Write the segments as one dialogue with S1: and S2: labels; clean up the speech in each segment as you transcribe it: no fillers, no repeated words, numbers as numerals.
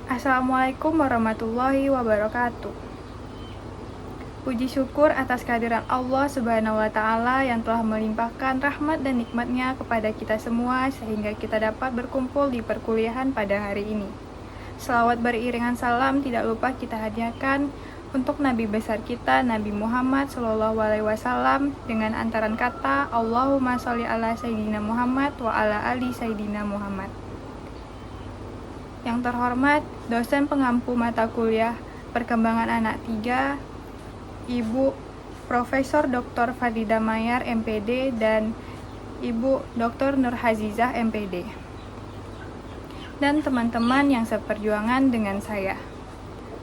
S1: Assalamualaikum warahmatullahi wabarakatuh. Puji syukur atas kehadiran Allah Subhanahu wa Ta'ala yang telah melimpahkan rahmat dan nikmatnya kepada kita semua sehingga kita dapat berkumpul di perkuliahan pada hari ini. Selawat beriringan salam tidak lupa kita hadiahkan untuk Nabi besar kita, Nabi Muhammad SAW, dengan antaran kata Allahumma sholli ala Sayyidina Muhammad wa ala ali Sayyidina Muhammad. Yang terhormat, dosen pengampu mata kuliah Perkembangan Anak 3, Ibu Profesor Dr. Fadida Mayar, MPD, dan Ibu Dr. Nur Hazizah, MPD. Dan teman-teman yang seperjuangan dengan saya.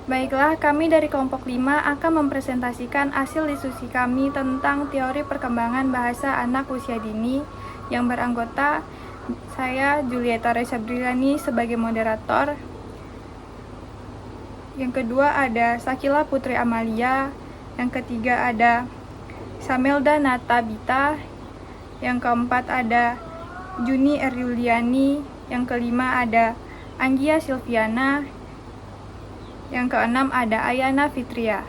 S1: Baiklah, kami dari kelompok 5 akan mempresentasikan hasil diskusi kami tentang teori perkembangan bahasa anak usia dini yang beranggota saya, Julieta Reza Brilani, sebagai moderator. Yang kedua ada Sakila Putri Amalia. Yang ketiga ada Samelda Natabita. Yang keempat ada Juni Eryuliani. Yang kelima ada Anggia Silviana. Yang keenam ada Ayana Fitria.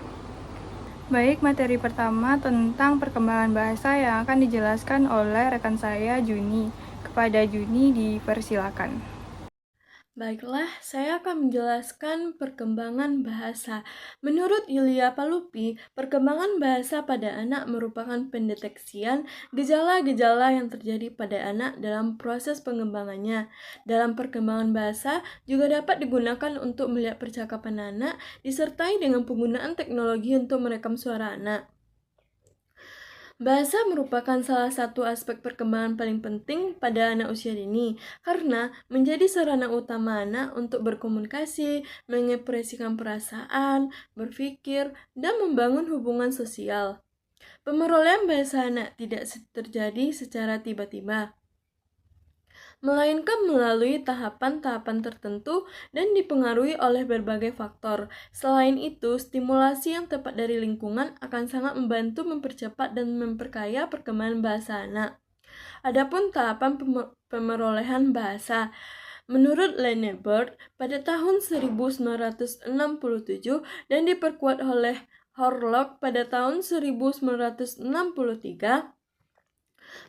S1: Baik, materi pertama tentang perkembangan bahasa yang akan dijelaskan oleh rekan saya, Juni. Kepada Juni dipersilakan.
S2: Baiklah, saya akan menjelaskan perkembangan bahasa. Menurut Yulia Palupi, perkembangan bahasa pada anak merupakan pendeteksian gejala-gejala yang terjadi pada anak dalam proses pengembangannya. Dalam perkembangan bahasa juga dapat digunakan untuk melihat percakapan anak, disertai dengan penggunaan teknologi untuk merekam suara anak. Bahasa merupakan salah satu aspek perkembangan paling penting pada anak usia dini karena menjadi sarana utama anak untuk berkomunikasi, mengekspresikan perasaan, berpikir, dan membangun hubungan sosial. Pemerolehan bahasa anak tidak terjadi secara tiba-tiba, melainkan melalui tahapan-tahapan tertentu dan dipengaruhi oleh berbagai faktor. Selain itu, stimulasi yang tepat dari lingkungan akan sangat membantu mempercepat dan memperkaya perkembangan bahasa anak. Adapun tahapan pemerolehan bahasa, menurut Lenneberg, pada tahun 1967 dan diperkuat oleh Horlock pada tahun 1963,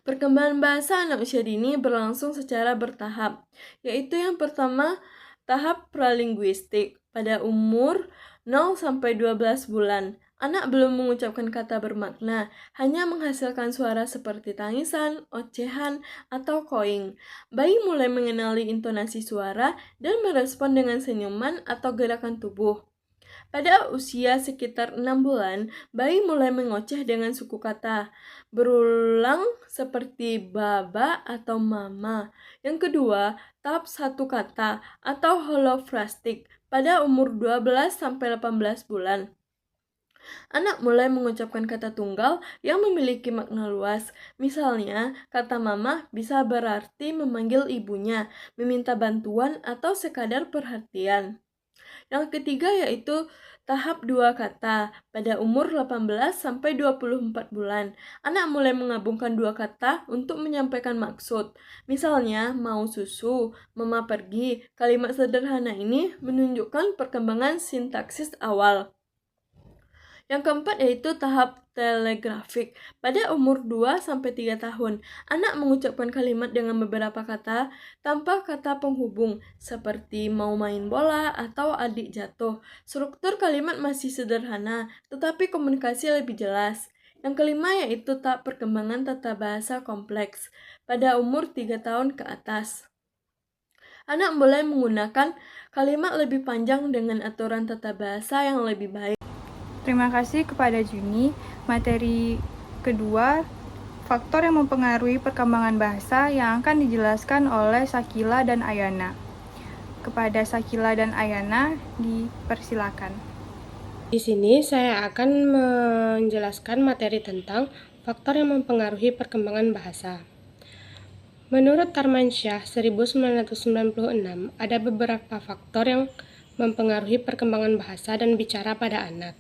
S2: perkembangan bahasa anak usia dini berlangsung secara bertahap, yaitu yang pertama, tahap pralinguistik. Pada umur 0-12 bulan, anak belum mengucapkan kata bermakna, hanya menghasilkan suara seperti tangisan, ocehan, atau koing. Bayi mulai mengenali intonasi suara dan merespon dengan senyuman atau gerakan tubuh. Pada usia sekitar 6 bulan, bayi mulai mengoceh dengan suku kata berulang seperti baba atau mama. Yang kedua, tahap satu kata atau holofrastik pada umur 12-18 bulan. Anak mulai mengucapkan kata tunggal yang memiliki makna luas. Misalnya, kata mama bisa berarti memanggil ibunya, meminta bantuan, atau sekadar perhatian. Yang ketiga yaitu tahap 2 kata. Pada umur 18-24 bulan, anak mulai menggabungkan 2 kata untuk menyampaikan maksud. Misalnya, mau susu, mama pergi. Kalimat sederhana ini menunjukkan perkembangan sintaksis awal. Yang keempat yaitu tahap telegrafik. Pada umur 2-3 tahun, anak mengucapkan kalimat dengan beberapa kata tanpa kata penghubung, seperti mau main bola atau adik jatuh. Struktur kalimat masih sederhana, tetapi komunikasi lebih jelas. Yang kelima yaitu tahap perkembangan tata bahasa kompleks. Pada umur 3 tahun ke atas, anak mulai menggunakan kalimat lebih panjang dengan aturan tata bahasa yang lebih baik.
S1: Terima kasih kepada Juni. Materi kedua, faktor yang mempengaruhi perkembangan bahasa yang akan dijelaskan oleh Sakila dan Ayana. Kepada Sakila dan Ayana, dipersilakan.
S3: Di sini saya akan menjelaskan materi tentang faktor yang mempengaruhi perkembangan bahasa. Menurut Tarmansyah 1996, ada beberapa faktor yang mempengaruhi perkembangan bahasa dan bicara pada anak,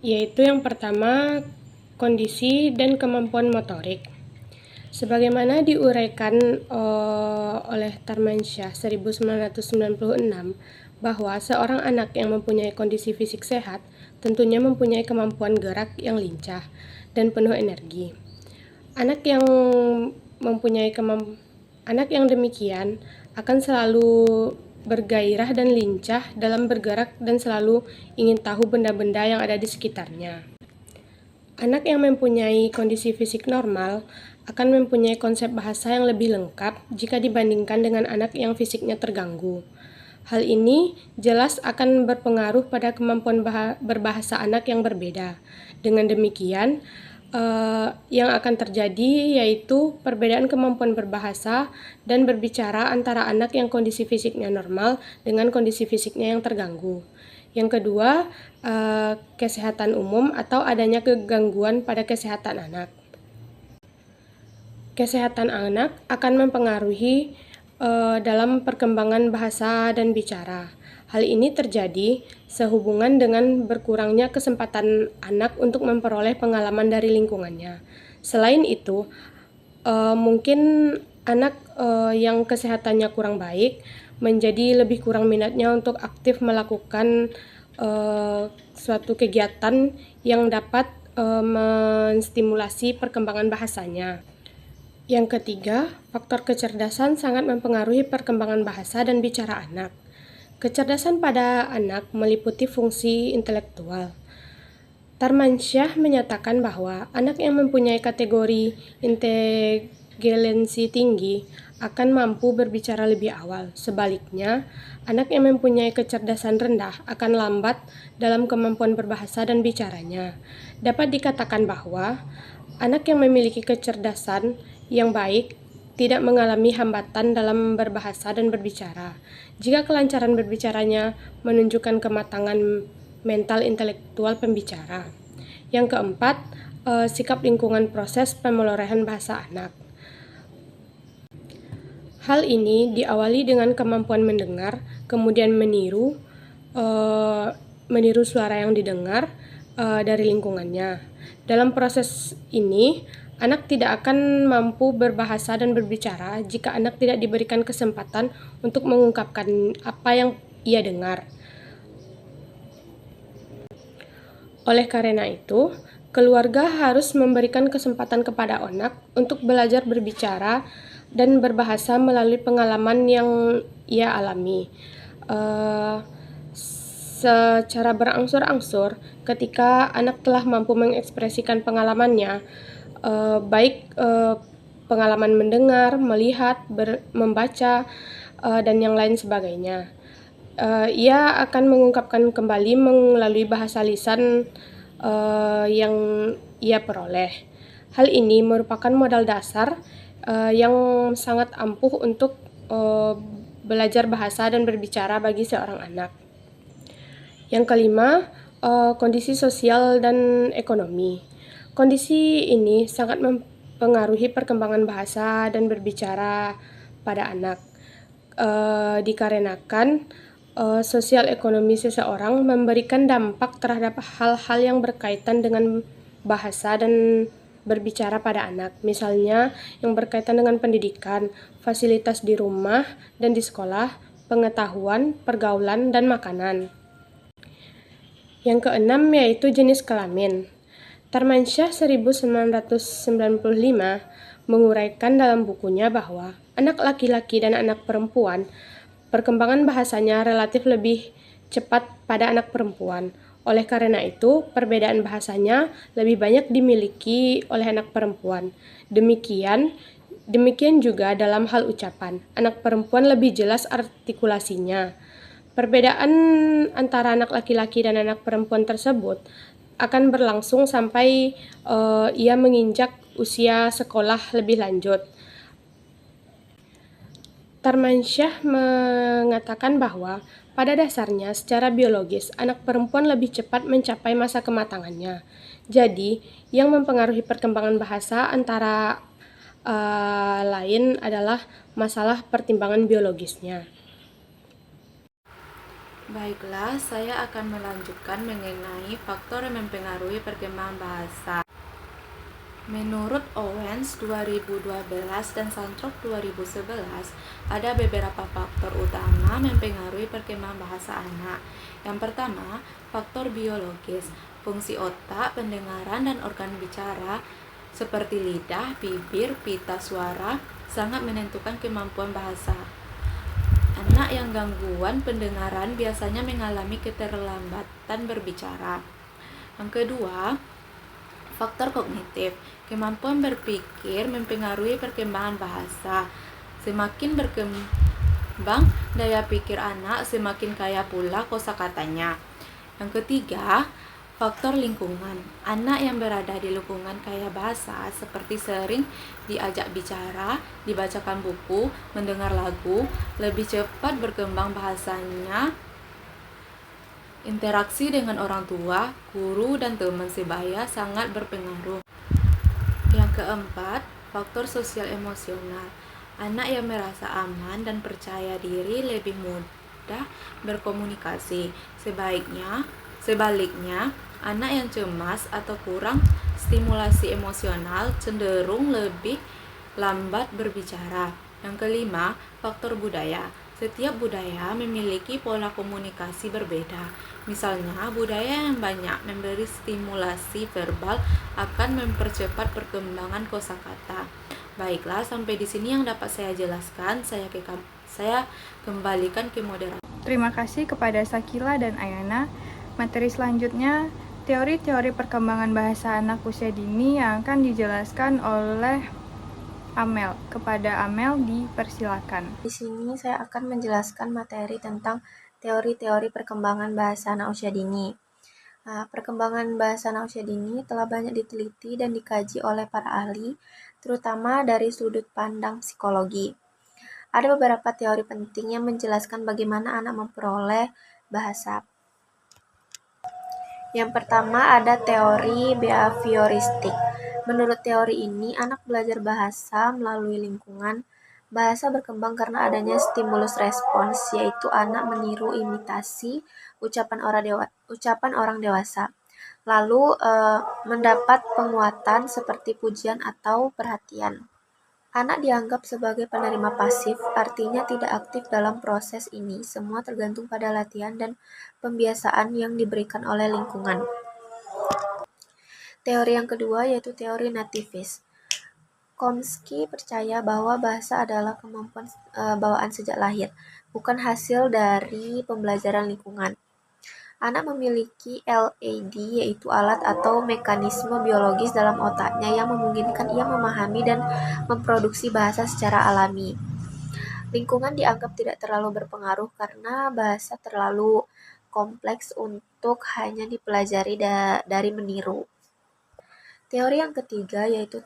S3: yaitu yang pertama, kondisi dan kemampuan motorik. Sebagaimana diuraikan oleh Tarmansyah 1996, bahwa seorang anak yang mempunyai kondisi fisik sehat tentunya mempunyai kemampuan gerak yang lincah dan penuh energi. Anak yang anak yang demikian akan selalu bergairah dan lincah dalam bergerak dan selalu ingin tahu benda-benda yang ada di sekitarnya. Anak yang mempunyai kondisi fisik normal akan mempunyai konsep bahasa yang lebih lengkap jika dibandingkan dengan anak yang fisiknya terganggu. Hal ini jelas akan berpengaruh pada kemampuan berbahasa anak yang berbeda. Dengan demikian, yang akan terjadi yaitu perbedaan kemampuan berbahasa dan berbicara antara anak yang kondisi fisiknya normal dengan kondisi fisiknya yang terganggu. Yang kedua, kesehatan umum atau adanya kegangguan pada kesehatan anak. Kesehatan anak akan mempengaruhi dalam perkembangan bahasa dan bicara. Hal ini terjadi sehubungan dengan berkurangnya kesempatan anak untuk memperoleh pengalaman dari lingkungannya. Selain itu, mungkin anak yang kesehatannya kurang baik menjadi lebih kurang minatnya untuk aktif melakukan suatu kegiatan yang dapat menstimulasi perkembangan bahasanya. Yang ketiga, faktor kecerdasan sangat mempengaruhi perkembangan bahasa dan bicara anak. Kecerdasan pada anak meliputi fungsi intelektual. Tarmansyah menyatakan bahwa anak yang mempunyai kategori inteligensi tinggi akan mampu berbicara lebih awal. Sebaliknya, anak yang mempunyai kecerdasan rendah akan lambat dalam kemampuan berbahasa dan bicaranya. Dapat dikatakan bahwa anak yang memiliki kecerdasan yang baik tidak mengalami hambatan dalam berbahasa dan berbicara. Jika kelancaran berbicaranya menunjukkan kematangan mental intelektual pembicara. Yang keempat, sikap lingkungan proses pemerolehan bahasa anak. Hal ini diawali dengan kemampuan mendengar, kemudian meniru suara yang didengar dari lingkungannya. Dalam proses ini, anak tidak akan mampu berbahasa dan berbicara jika anak tidak diberikan kesempatan untuk mengungkapkan apa yang ia dengar. Oleh karena itu, keluarga harus memberikan kesempatan kepada anak untuk belajar berbicara dan berbahasa melalui pengalaman yang ia alami. Secara berangsur-angsur, ketika anak telah mampu mengekspresikan pengalamannya, baik pengalaman mendengar, melihat, membaca, dan yang lain sebagainya. Ia akan mengungkapkan kembali melalui bahasa lisan yang ia peroleh. Hal ini merupakan modal dasar yang sangat ampuh untuk belajar bahasa dan berbicara bagi seorang anak. Yang kelima, kondisi sosial dan ekonomi. Kondisi ini sangat mempengaruhi perkembangan bahasa dan berbicara pada anak, dikarenakan sosial ekonomi seseorang memberikan dampak terhadap hal-hal yang berkaitan dengan bahasa dan berbicara pada anak. Misalnya, yang berkaitan dengan pendidikan, fasilitas di rumah dan di sekolah, pengetahuan, pergaulan, dan makanan. Yang keenam yaitu jenis kelamin. Tarmansyah 1995 menguraikan dalam bukunya bahwa anak laki-laki dan anak perempuan perkembangan bahasanya relatif lebih cepat pada anak perempuan. Oleh karena itu, perbedaan bahasanya lebih banyak dimiliki oleh anak perempuan. Demikian juga dalam hal ucapan. Anak perempuan lebih jelas artikulasinya. Perbedaan antara anak laki-laki dan anak perempuan tersebut akan berlangsung sampai ia menginjak usia sekolah lebih lanjut. Tarmansyah mengatakan bahwa pada dasarnya secara biologis anak perempuan lebih cepat mencapai masa kematangannya. Jadi, yang mempengaruhi perkembangan bahasa antara lain adalah masalah pertimbangan biologisnya.
S4: Baiklah, saya akan melanjutkan mengenai faktor yang mempengaruhi perkembangan bahasa. Menurut Owens 2012 dan Santrok 2011, ada beberapa faktor utama mempengaruhi perkembangan bahasa anak. Yang pertama, faktor biologis. Fungsi otak, pendengaran, dan organ bicara seperti lidah, bibir, pita suara sangat menentukan kemampuan bahasa. Anak yang gangguan pendengaran biasanya mengalami keterlambatan berbicara. Yang kedua, faktor kognitif. Kemampuan berpikir mempengaruhi perkembangan bahasa. Semakin berkembang daya pikir anak, semakin kaya pula kosakatanya. Yang ketiga, faktor lingkungan. Anak yang berada di lingkungan kaya bahasa seperti sering diajak bicara, dibacakan buku, mendengar lagu, lebih cepat berkembang bahasanya. Interaksi dengan orang tua, guru, dan teman sebaya sangat berpengaruh. Yang keempat, faktor sosial emosional. Anak yang merasa aman dan percaya diri lebih mudah berkomunikasi. Sebaliknya, anak yang cemas atau kurang stimulasi emosional cenderung lebih lambat berbicara. Yang kelima, faktor budaya. Setiap budaya memiliki pola komunikasi berbeda. Misalnya, budaya yang banyak memberi stimulasi verbal akan mempercepat perkembangan kosakata. Baiklah, sampai di sini yang dapat saya jelaskan. Saya kembalikan ke moderator.
S1: Terima kasih kepada Sakila dan Ayana. Materi selanjutnya, teori-teori perkembangan bahasa anak usia dini yang akan dijelaskan oleh Amel. Kepada Amel dipersilakan.
S5: Di sini saya akan menjelaskan materi tentang teori-teori perkembangan bahasa anak usia dini. Perkembangan bahasa anak usia dini telah banyak diteliti dan dikaji oleh para ahli, terutama dari sudut pandang psikologi. Ada beberapa teori penting yang menjelaskan bagaimana anak memperoleh bahasa. Yang pertama ada teori behavioristik. Menurut teori ini, anak belajar bahasa melalui lingkungan. Bahasa berkembang karena adanya stimulus respons, yaitu anak meniru imitasi ucapan orang dewasa. Lalu mendapat penguatan seperti pujian atau perhatian. Anak dianggap sebagai penerima pasif, artinya tidak aktif dalam proses ini. Semua tergantung pada latihan dan pembiasaan yang diberikan oleh lingkungan. Teori yang kedua yaitu teori nativis. Chomsky percaya bahwa bahasa adalah kemampuan bawaan sejak lahir, bukan hasil dari pembelajaran lingkungan. Anak memiliki LAD, yaitu alat atau mekanisme biologis dalam otaknya yang memungkinkan ia memahami dan memproduksi bahasa secara alami. Lingkungan dianggap tidak terlalu berpengaruh karena bahasa terlalu kompleks untuk hanya dipelajari dari meniru. Teori yang ketiga yaitu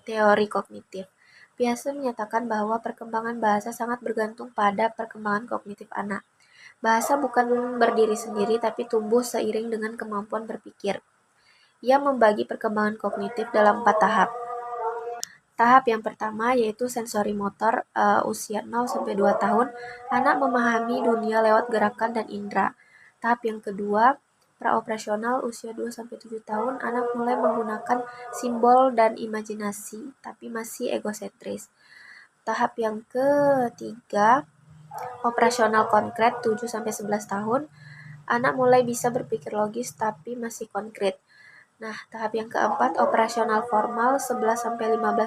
S5: teori kognitif. Biasa menyatakan bahwa perkembangan bahasa sangat bergantung pada perkembangan kognitif anak. Bahasa bukan berdiri sendiri tapi tumbuh seiring dengan kemampuan berpikir. Ia membagi perkembangan kognitif dalam 4 tahap. Tahap yang pertama yaitu sensori motor, usia 0-2 tahun, anak memahami dunia lewat gerakan dan indera. Tahap yang kedua, praoperasional, usia 2-7 tahun, anak mulai menggunakan simbol dan imajinasi, tapi masih egosentris. Tahap yang ketiga, operasional konkret, 7-11 tahun, anak mulai bisa berpikir logis, tapi masih konkret. Nah, tahap yang keempat, operasional formal, 11-15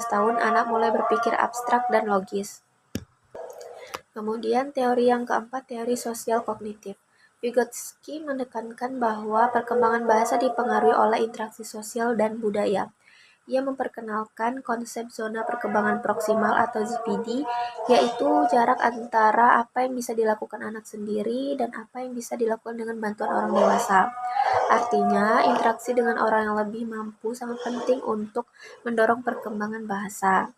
S5: tahun, anak mulai berpikir abstrak dan logis. Kemudian teori yang keempat, teori sosial kognitif. Vygotsky menekankan bahwa perkembangan bahasa dipengaruhi oleh interaksi sosial dan budaya. Ia memperkenalkan konsep zona perkembangan proksimal atau ZPD, yaitu jarak antara apa yang bisa dilakukan anak sendiri dan apa yang bisa dilakukan dengan bantuan orang dewasa. Artinya, interaksi dengan orang yang lebih mampu sangat penting untuk mendorong perkembangan bahasa.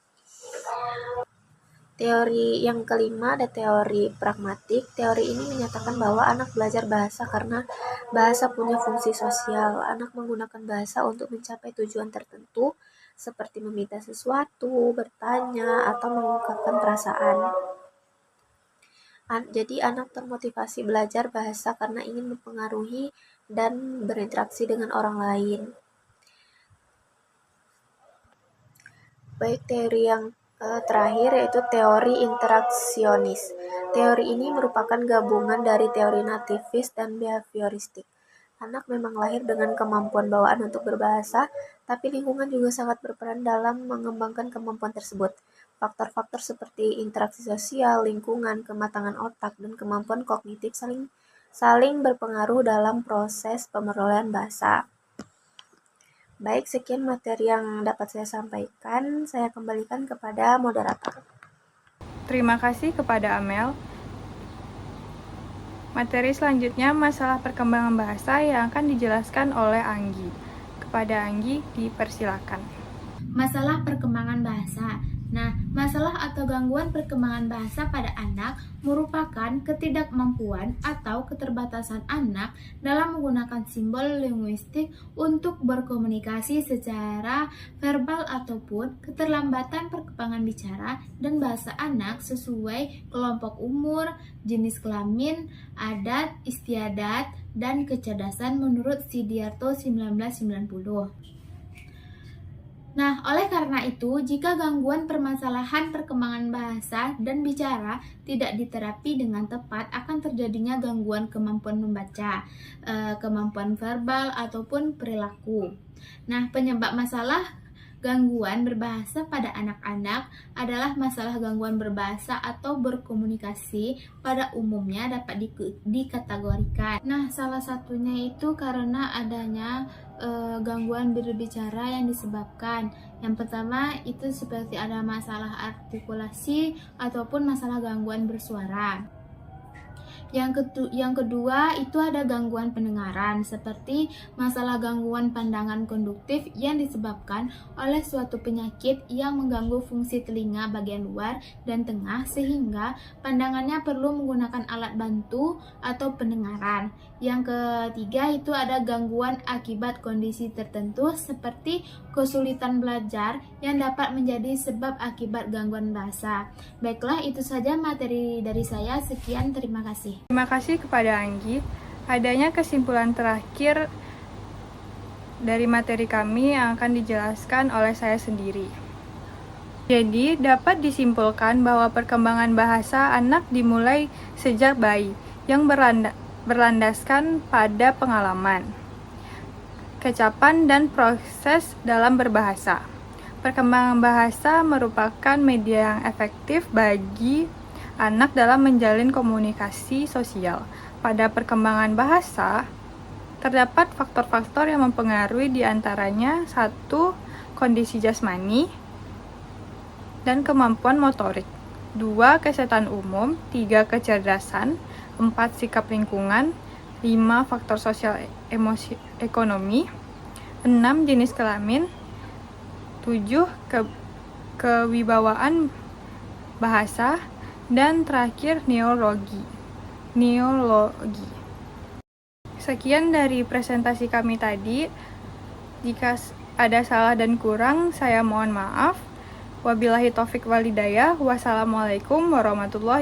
S5: Teori yang kelima ada teori pragmatik. Teori ini menyatakan bahwa anak belajar bahasa karena bahasa punya fungsi sosial. Anak menggunakan bahasa untuk mencapai tujuan tertentu, seperti meminta sesuatu, bertanya, atau mengungkapkan perasaan. Jadi anak termotivasi belajar bahasa karena ingin mempengaruhi dan berinteraksi dengan orang lain. Baik, teori yang terakhir yaitu teori interaksionis. Teori ini merupakan gabungan dari teori nativis dan behavioristik. Anak memang lahir dengan kemampuan bawaan untuk berbahasa, tapi lingkungan juga sangat berperan dalam mengembangkan kemampuan tersebut. Faktor-faktor seperti interaksi sosial, lingkungan, kematangan otak, dan kemampuan kognitif saling berpengaruh dalam proses pemerolehan bahasa. Baik, sekian materi yang dapat saya sampaikan. Saya kembalikan kepada moderator.
S1: Terima kasih kepada Amel. Materi selanjutnya masalah perkembangan bahasa yang akan dijelaskan oleh Anggi. Kepada Anggi, dipersilakan.
S6: Masalah perkembangan bahasa. Nah, masalah atau gangguan perkembangan bahasa pada anak merupakan ketidakmampuan atau keterbatasan anak dalam menggunakan simbol linguistik untuk berkomunikasi secara verbal ataupun keterlambatan perkembangan bicara dan bahasa anak sesuai kelompok umur, jenis kelamin, adat, istiadat, dan kecerdasan menurut Sidiarto 1990. Nah, oleh karena itu, jika gangguan permasalahan perkembangan bahasa dan bicara tidak diterapi dengan tepat, akan terjadinya gangguan kemampuan membaca, kemampuan verbal, ataupun perilaku. Nah, penyebab masalah gangguan berbahasa pada anak-anak adalah masalah gangguan berbahasa atau berkomunikasi pada umumnya dapat dikategorikan. Nah, salah satunya itu karena adanya gangguan berbicara yang disebabkan. Yang pertama itu seperti ada masalah artikulasi ataupun masalah gangguan bersuara. Yang kedua itu ada gangguan pendengaran seperti masalah gangguan pandangan konduktif yang disebabkan oleh suatu penyakit yang mengganggu fungsi telinga bagian luar dan tengah sehingga pandangannya perlu menggunakan alat bantu atau pendengaran. Yang ketiga itu ada gangguan akibat kondisi tertentu seperti kesulitan belajar yang dapat menjadi sebab akibat gangguan bahasa. Baiklah, itu saja materi dari saya. Sekian, terima kasih.
S1: Terima kasih kepada Anggi. Adanya kesimpulan terakhir dari materi kami yang akan dijelaskan oleh saya sendiri. Jadi, dapat disimpulkan bahwa perkembangan bahasa anak dimulai sejak bayi yang berlandaskan pada pengalaman, kecapan, dan proses dalam berbahasa. Perkembangan bahasa merupakan media yang efektif bagi anak dalam menjalin komunikasi sosial. Pada perkembangan bahasa, terdapat faktor-faktor yang mempengaruhi diantaranya 1. Kondisi jasmani dan kemampuan motorik, 2. Kesehatan umum, 3. Kecerdasan, 4. Sikap lingkungan, 5. Faktor sosial ekonomi, 6. Jenis kelamin, 7. Kewibawaan bahasa, dan terakhir neologi. Sekian dari presentasi kami tadi. Jika ada salah dan kurang, saya mohon maaf. Wabillahi taufik wal hidayah. Wassalamualaikum warahmatullahi